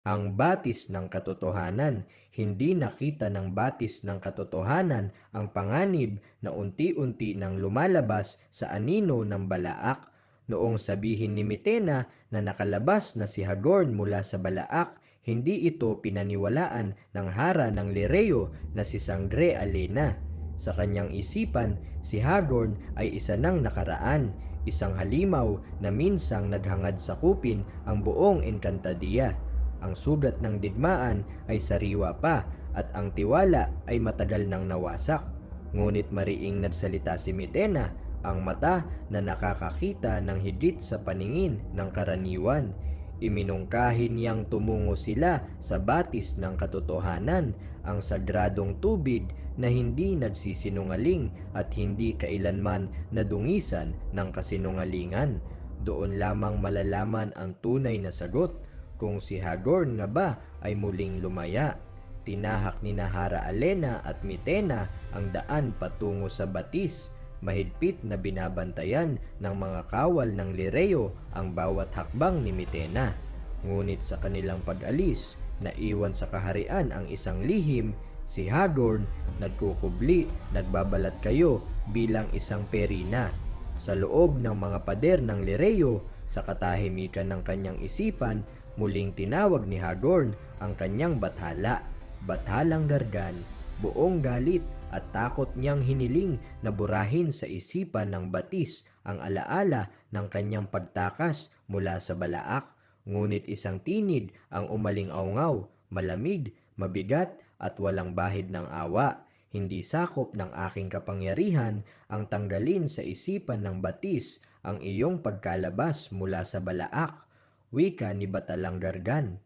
Ang batis ng katotohanan. Hindi nakita ng batis ng katotohanan ang panganib na unti-unti nang lumalabas sa anino ng Balaak. Noong sabihin ni Mitena na nakalabas na si Hagorn mula sa Balaak, hindi ito pinaniwalaan ng hara ng Lireo na si Sangre Alena. Sa kanyang isipan, si Hagorn ay isa ng nakaraan, isang halimaw na minsang naghangad sakupin ang buong Encantadia. Ang sugat ng digmaan ay sariwa pa at ang tiwala ay matagal nang nawasak. Ngunit mariing nagsalita si Mitena, ang mata na nakakakita ng higit sa paningin ng karaniwan. Iminungkahi niyang tumungo sila sa batis ng katotohanan, ang sagradong tubig na hindi nagsisinungaling at hindi kailanman nadungisan ng kasinungalingan. Doon lamang malalaman ang tunay na sagot kung si Hagorn nga ba ay muling lumaya. Tinahak ni Hara Alena at Mitena ang daan patungo sa batis. Mahigpit na binabantayan ng mga kawal ng Lireo ang bawat hakbang ni Mitena. Ngunit sa kanilang pag-alis, naiwan sa kaharian ang isang lihim. Si Hagorn, nagkukubli, nagbabalat kayo bilang isang perina. Sa loob ng mga pader ng Lireo, sa katahimikan ng kanyang isipan, muling tinawag ni Hagorn ang kanyang bathala, Bathalang Dargan. Buong galit at takot niyang hiniling na burahin sa isipan ng batis ang alaala ng kanyang pagtakas mula sa Balaak. Ngunit isang tinid ang umaling-awngaw, malamig, mabigat at walang bahid ng awa. Hindi sakop ng aking kapangyarihan ang tanggalin sa isipan ng batis ang iyong pagkalabas mula sa Balaak. Wika ni Batalang Dargan.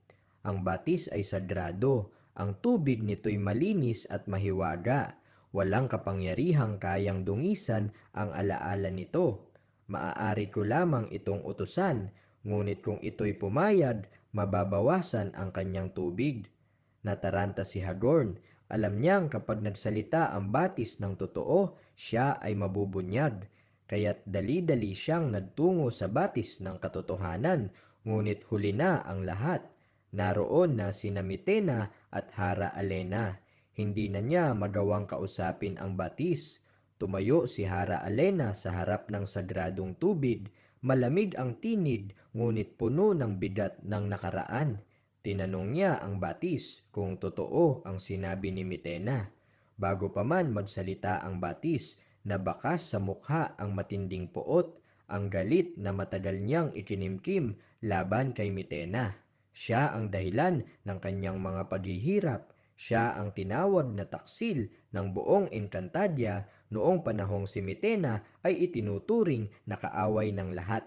Ang batis ay sagrado. Ang tubig nito'y malinis at mahiwaga. Walang kapangyarihang kayang dungisan ang alaala nito. Maaari ko lamang itong utusan, ngunit kung ito'y pumayag, mababawasan ang kanyang tubig. Nataranta si Hagorn. Alam niyang kapag nagsalita ang batis ng totoo, siya ay mabubunyag. Kaya't dali-dali siyang nagtungo sa batis ng katotohanan, ngunit huli na ang lahat. Naroon na sina Mitena at Hara Alena. Hindi na niya magawang kausapin ang batis. Tumayo si Hara Alena sa harap ng sagradong tubig. Malamig ang tinid, ngunit puno ng bigat ng nakaraan. Tinanong niya ang batis kung totoo ang sinabi ni Mitena. Bago pa man magsalita ang batis, nabakas sa mukha ang matinding poot, ang galit na matagal niyang ikinimkim laban kay Mitena. Siya ang dahilan ng kanyang mga paghihirap. Siya ang tinawag na taksil ng buong Encantadia noong panahong si Mitena ay itinuturing na kaaway ng lahat.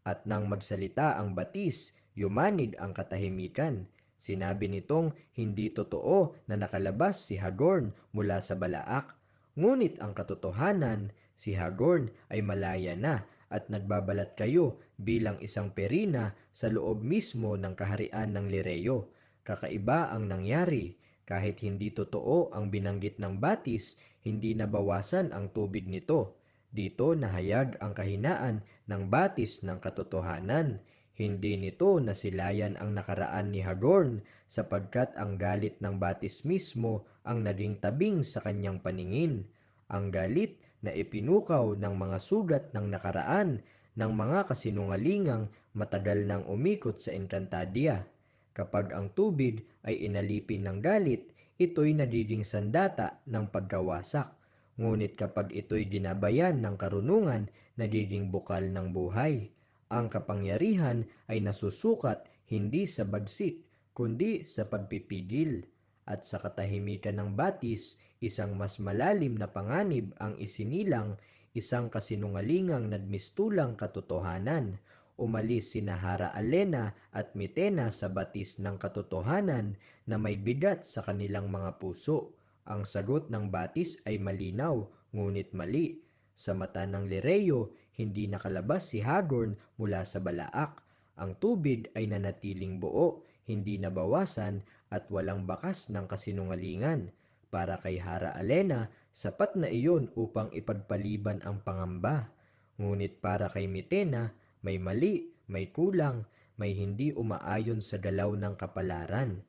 At nang magsalita ang batis, yumanig ang katahimikan. Sinabi nitong hindi totoo na nakalabas si Hagorn mula sa Balaak. Ngunit ang katotohanan, si Hagorn ay malaya na at nagbabalat kayo bilang isang perina sa loob mismo ng kaharian ng Lireo. Kakaiba ang nangyari. Kahit hindi totoo ang binanggit ng batis, hindi nabawasan ang tubig nito. Dito nahayag ang kahinaan ng batis ng katotohanan. Hindi nito nasilayan ang nakaraan ni Hagorn sapagkat ang galit ng batis mismo ang naging tabing sa kanyang paningin. Ang galit na ipinukaw ng mga sugat ng nakaraan ng mga kasinungalingang matagal nang umikot sa Encantadia. Kapag ang tubig ay inalipin ng galit, ito'y nagiging sandata ng pagkawasak. Ngunit kapag ito'y ginabayan ng karunungan, nagiging bukal ng buhay. Ang kapangyarihan ay nasusukat hindi sa bagsik, kundi sa pagpipigil. At sa katahimikan ng batis, isang mas malalim na panganib ang isinilang, isang kasinungalingang nagmistulang katotohanan. Umalis sina Hara Alena at Mitena sa batis ng katotohanan na may bigat sa kanilang mga puso. Ang sagot ng batis ay malinaw, ngunit mali. Sa mata ng Lireo, hindi nakalabas si Hagorn mula sa Balaak. Ang tubig ay nanatiling buo, hindi nabawasan at walang bakas ng kasinungalingan. Para kay Hara Alena, sapat na iyon upang ipagpaliban ang pangamba. Ngunit para kay Mitena, may mali, may kulang, may hindi umaayon sa galaw ng kapalaran.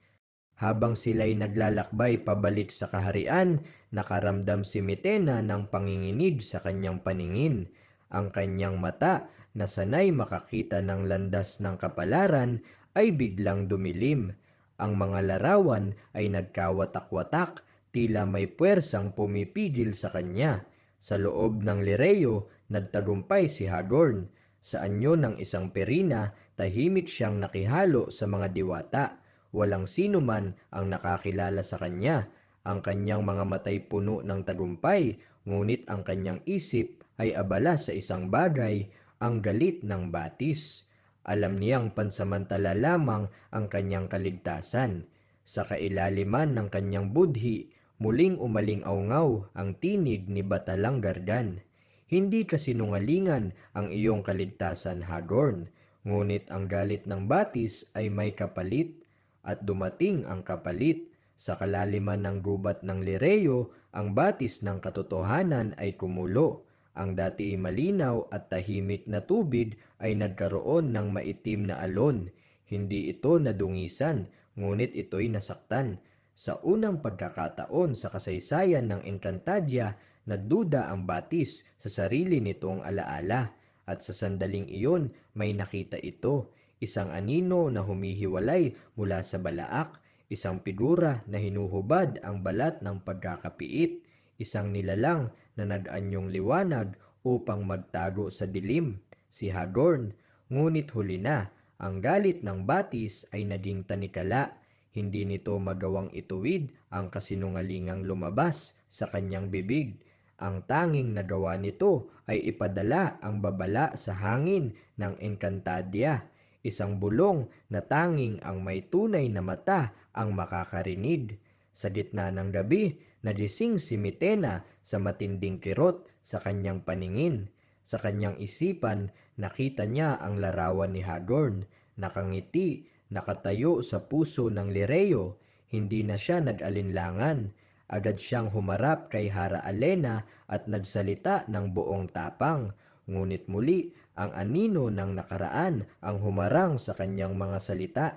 Habang sila'y naglalakbay pabalik sa kaharian, nakaramdam si Mitena ng panginginig sa kanyang paningin. Ang kanyang mata, na sanay makakita ng landas ng kapalaran, ay biglang dumilim. Ang mga larawan ay nagkawatak-watak, tila may puwersang pumipigil sa kanya. Sa loob ng Lireo, nagtagumpay si Hagorn. Sa anyo ng isang perina, tahimik siyang nakihalo sa mga diwata. Walang sino man ang nakakilala sa kanya. Ang kanyang mga matay puno ng tagumpay, ngunit ang kanyang isip ay abala sa isang bagay, ang galit ng batis. Alam niyang pansamantala lamang ang kanyang kaligtasan. Sa kailaliman ng kanyang budhi, muling umaling-awngaw ang tinig ni Batalang Gargan. Hindi kasinungalingan ang iyong kaligtasan, Hagorn, ngunit ang galit ng batis ay may kapalit. At dumating ang kapalit. Sa kalaliman ng gubat ng Lireo, ang batis ng katotohanan ay kumulo. Ang dati malinaw at tahimik na tubig ay nagkaroon ng maitim na alon. Hindi ito nadungisan, ngunit ito'y nasaktan. Sa unang pagkakataon sa kasaysayan ng Encantadia, nagduda ang batis sa sarili nitong alaala. At sa sandaling iyon, may nakita ito. Isang anino na humihiwalay mula sa balaak, isang figura na hinuhubad ang balat ng pagkakapiit, isang nilalang na nag-anyong liwanag upang magtago sa dilim, si Hagorn. Ngunit huli na, ang galit ng batis ay naging tanikala. Hindi nito magawang ituwid ang kasinungalingang lumabas sa kanyang bibig. Ang tanging nagawa nito ay ipadala ang babala sa hangin ng Encantadia. Isang bulong na tanging ang may tunay na mata ang makakarinig. Sa gitna ng gabi, nagising si Mitena sa matinding kirot sa kanyang paningin. Sa kanyang isipan, nakita niya ang larawan ni Hagorn. Nakangiti, nakatayo sa puso ng Lireo. Hindi na siya nag-alinlangan. Agad siyang humarap kay Hara Alena at nagsalita ng buong tapang. Ngunit muli, ang anino ng nakaraan ang humarang sa kanyang mga salita.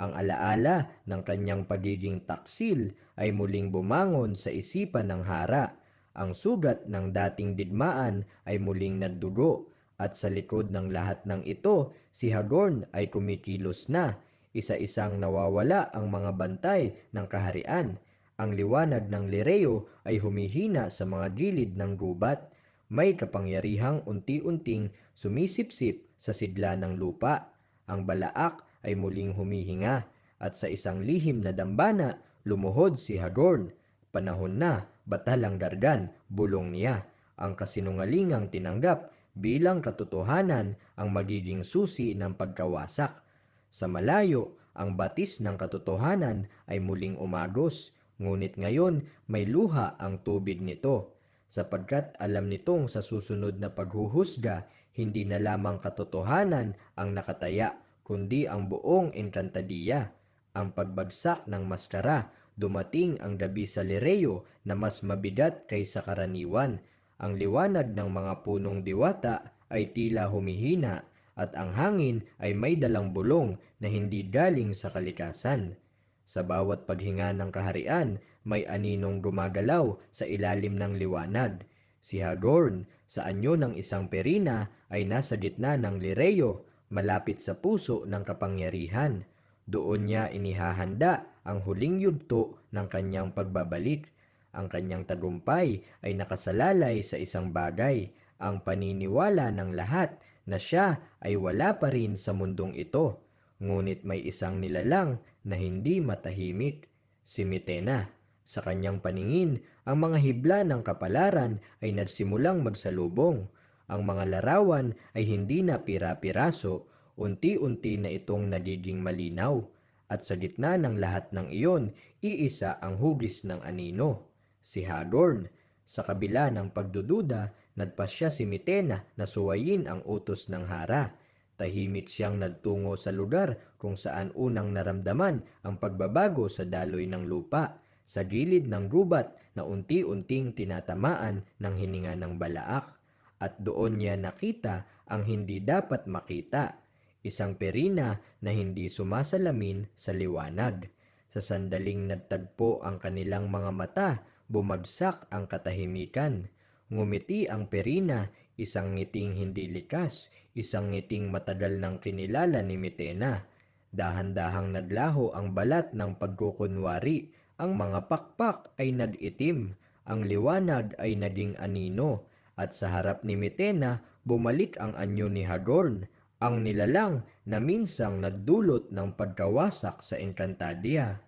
Ang alaala ng kanyang pagiging taksil ay muling bumangon sa isipan ng Hara. Ang sugat ng dating digmaan ay muling nagdugo. At sa likod ng lahat ng ito, si Hagorn ay kumikilos na. Isa-isang nawawala ang mga bantay ng kaharian. Ang liwanag ng Lireo ay humihina sa mga gilid ng gubat. May kapangyarihang unti-unting sumisipsip sa sidla ng lupa. Ang balaak ay muling humihinga at sa isang lihim na dambana lumuhod si Hagorn. Panahon na, Batalang Gargan, bulong niya. Ang kasinungalingang tinanggap bilang katotohanan ang magiging susi ng pagkawasak. Sa malayo, ang batis ng katotohanan ay muling umagos, ngunit ngayon may luha ang tubig nito. Sapagkat alam nitong sa susunod na paghuhusga, hindi na lamang katotohanan ang nakataya, kundi ang buong Encantadia. Ang pagbagsak ng maskara, dumating ang gabi sa Lireo na mas mabigat kaysa karaniwan. Ang liwanag ng mga punong diwata ay tila humihina at ang hangin ay may dalang bulong na hindi galing sa kalikasan. Sa bawat paghinga ng kaharian, may aninong gumagalaw sa ilalim ng liwanag. Si Hagorn, sa anyo ng isang perina, ay nasa gitna ng Lireo, malapit sa puso ng kapangyarihan. Doon niya inihahanda ang huling yugto ng kanyang pagbabalik. Ang kanyang tagumpay ay nakasalalay sa isang bagay, ang paniniwala ng lahat na siya ay wala pa rin sa mundong ito. Ngunit may isang nilalang na hindi matahimik, si Mitena. Sa kanyang paningin, ang mga hibla ng kapalaran ay nagsimulang magsalubong. Ang mga larawan ay hindi na pira-piraso, unti-unti na itong nagiging malinaw. At sa gitna ng lahat ng iyon, iisa ang hugis ng anino, si Hagorn. Sa kabila ng pagdududa, nagpasya si Mitena na suwayin ang utos ng Hara. Tahimik siyang nagtungo sa lugar kung saan unang naramdaman ang pagbabago sa daloy ng lupa, sa gilid ng gubat na unti-unting tinatamaan ng hininga ng balaak. At doon niya nakita ang hindi dapat makita, isang perina na hindi sumasalamin sa liwanag. Sa sandaling nagtagpo ang kanilang mga mata, bumagsak ang katahimikan. Ngumiti ang perina, isang ngiting hindi likas, isang ngiting matagal nang kinilala ni Mitena. Dahan-dahang naglaho ang balat ng pagkukunwari, ang mga pakpak ay nag-itim, ang liwanag ay naging anino, at sa harap ni Mitena bumalik ang anyo ni Hadorn, ang nilalang na minsang nagdulot ng pagkawasak sa Encantadia.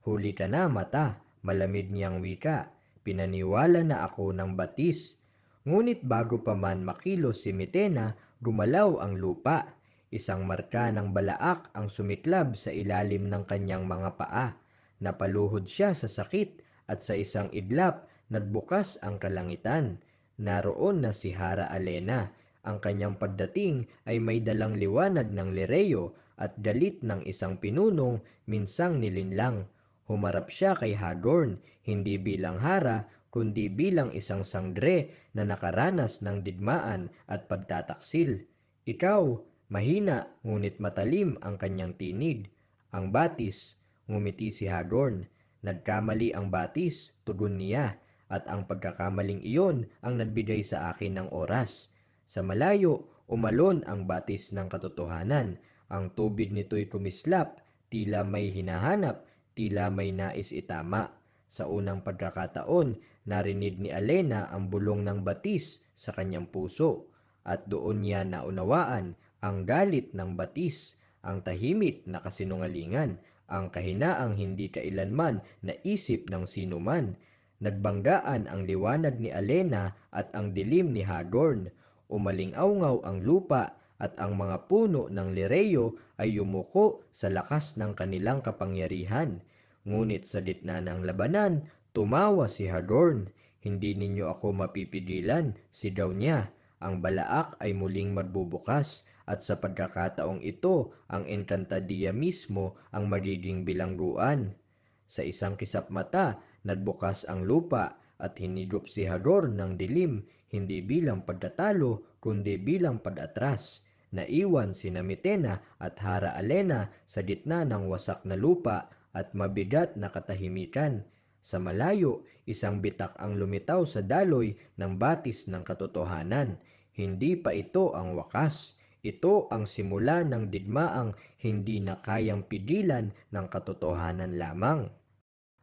Huli ka na, mata, malamig niyang wika. Pinaniwala na ako ng batis. Ngunit bago pa man makilos si Mitena, gumalaw ang lupa. Isang marka ng balaak ang sumiklab sa ilalim ng kanyang mga paa. Napaluhod siya sa sakit at sa isang idlap, nagbukas ang kalangitan. Naroon na si Hara Alena. Ang kanyang pagdating ay may dalang liwanag ng Lireo at galit ng isang pinunong minsang nilinlang. Humarap siya kay Hadorn, hindi bilang Hara, kundi bilang isang sangre na nakaranas ng digmaan at pagtataksil. Ikaw, mahina ngunit matalim ang kanyang tinig. Ang batis, ngumiti si Hadorn. Nagkamali ang batis, tugon niya, at ang pagkakamaling iyon ang nagbigay sa akin ng oras. Sa malayo, umalon ang batis ng katotohanan. Ang tubig nito'y kumislap, tila may hinahanap, tila may nais itama. Sa unang pagkakataon, narinig ni Alena ang bulong ng batis sa kanyang puso, at doon niya naunawaan ang galit ng batis, ang tahimik na kasinungalingan, ang kahinaang hindi kailanman naisip ng sinuman. Nagbanggaan ang liwanag ni Alena at ang dilim ni Hadorn. Umaling-awngaw ang lupa at ang mga puno ng Lireo ay yumuko sa lakas ng kanilang kapangyarihan. Ngunit sa gitna ng labanan, tumawa si Hadorn. Hindi ninyo ako mapipigilan, sigaw niya. Ang balaak ay muling magbubukas at sa pagkakataong ito, ang Encantadia mismo ang magiging bilangguan. Sa isang kisap mata, nagbukas ang lupa at hinigop si Hadorn ng dilim, hindi bilang pagtatalo kundi bilang pag-atras. Naiwan si Mitena at Hara Alena sa gitna ng wasak na lupa at mabigat na katahimikan. Sa malayo, isang bitak ang lumitaw sa daloy ng batis ng katotohanan. Hindi pa ito ang wakas. Ito ang simula ng digmaang hindi na kayang pigilan ng katotohanan lamang.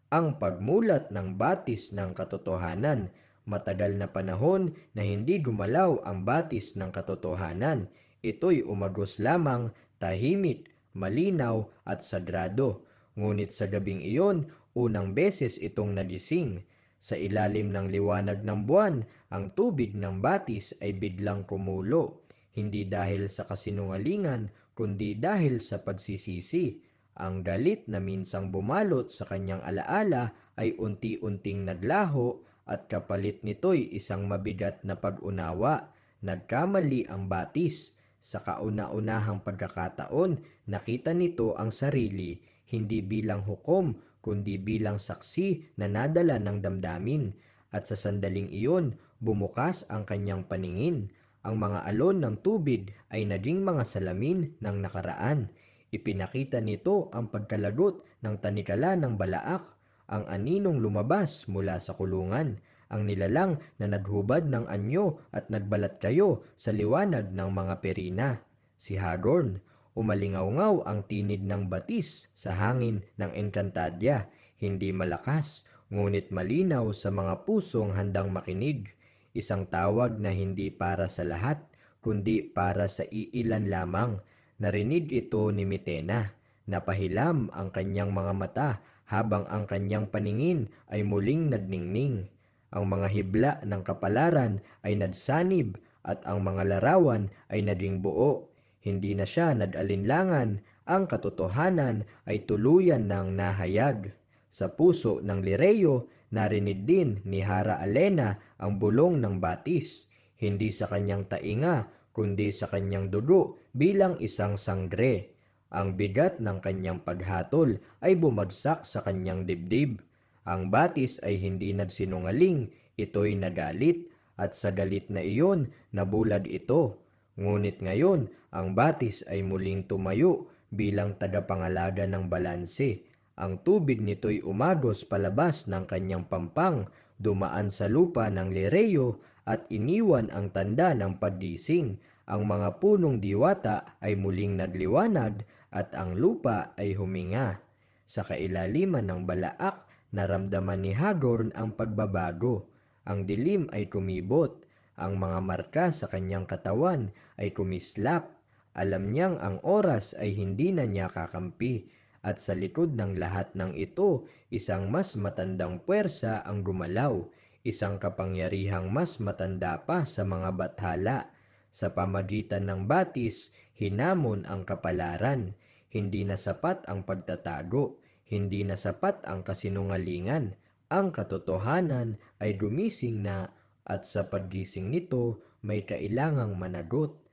Ang pagmulat ng batis ng katotohanan. Matagal na panahon na hindi gumalaw ang batis ng katotohanan. Ito'y umagos lamang, tahimik, malinaw at sagrado. Ngunit sa gabing iyon, unang beses itong nagising. Sa ilalim ng liwanag ng buwan, ang tubig ng batis ay biglang kumulo. Hindi dahil sa kasinungalingan, kundi dahil sa pagsisisi. Ang galit na minsang bumalot sa kanyang alaala ay unti-unting naglaho at kapalit nito'y isang mabigat na pag-unawa. Nagkamali ang batis. Sa kauna-unahang pagkakataon, nakita nito ang sarili, hindi bilang hukom, kundi bilang saksi na nadala ng damdamin. At sa sandaling iyon, bumukas ang kanyang paningin. Ang mga alon ng tubig ay naging mga salamin ng nakaraan. Ipinakita nito ang pagkalagot ng tanikala ng balaak, ang aninong lumabas mula sa kulungan, ang nilalang na naghubad ng anyo at nagbalat kayo sa liwanag ng mga perina. Si Hadorn, umalingawngaw ang tinig ng batis sa hangin ng Encantadia, hindi malakas, ngunit malinaw sa mga pusong handang makinig. Isang tawag na hindi para sa lahat, kundi para sa iilan lamang. Narinig ito ni Mitena. Napahilam ang kanyang mga mata habang ang kanyang paningin ay muling nagningning. Ang mga hibla ng kapalaran ay nagsanib at ang mga larawan ay naging buo. Hindi na siya nag-alinlangan, ang katotohanan ay tuluyan ng nahayag. Sa puso ng Lireo, narinig din ni Hara Alena ang bulong ng batis, hindi sa kanyang tainga, kundi sa kanyang dugo bilang isang sangre. Ang bigat ng kanyang paghatol ay bumagsak sa kanyang dibdib. Ang batis ay hindi nagsinungaling, ito'y nagalit, at sa galit na iyon, nabulag ito. Ngunit ngayon, Ang batis ay muling tumayo bilang tagapangalada ng balanse. Ang tubig nito'y umagos palabas ng kanyang pampang, dumaan sa lupa ng Lereo at iniwan ang tanda ng paggising. Ang mga punong diwata ay muling nagliwanag at ang lupa ay huminga. Sa kailaliman ng Balaak, naramdaman ni Hagor ang pagbabago. Ang dilim ay tumibot. Ang mga marka sa kanyang katawan ay kumislap. Alam niyang ang oras ay hindi na niya kakampi. At sa likod ng lahat ng ito, isang mas matandang puwersa ang gumalaw. Isang kapangyarihang mas matanda pa sa mga bathala. Sa pamagitan ng batis, hinamon ang kapalaran. Hindi na sapat ang pagtatago. Hindi na sapat ang kasinungalingan. Ang katotohanan ay gumising na at sa paggising nito may kailangang managot.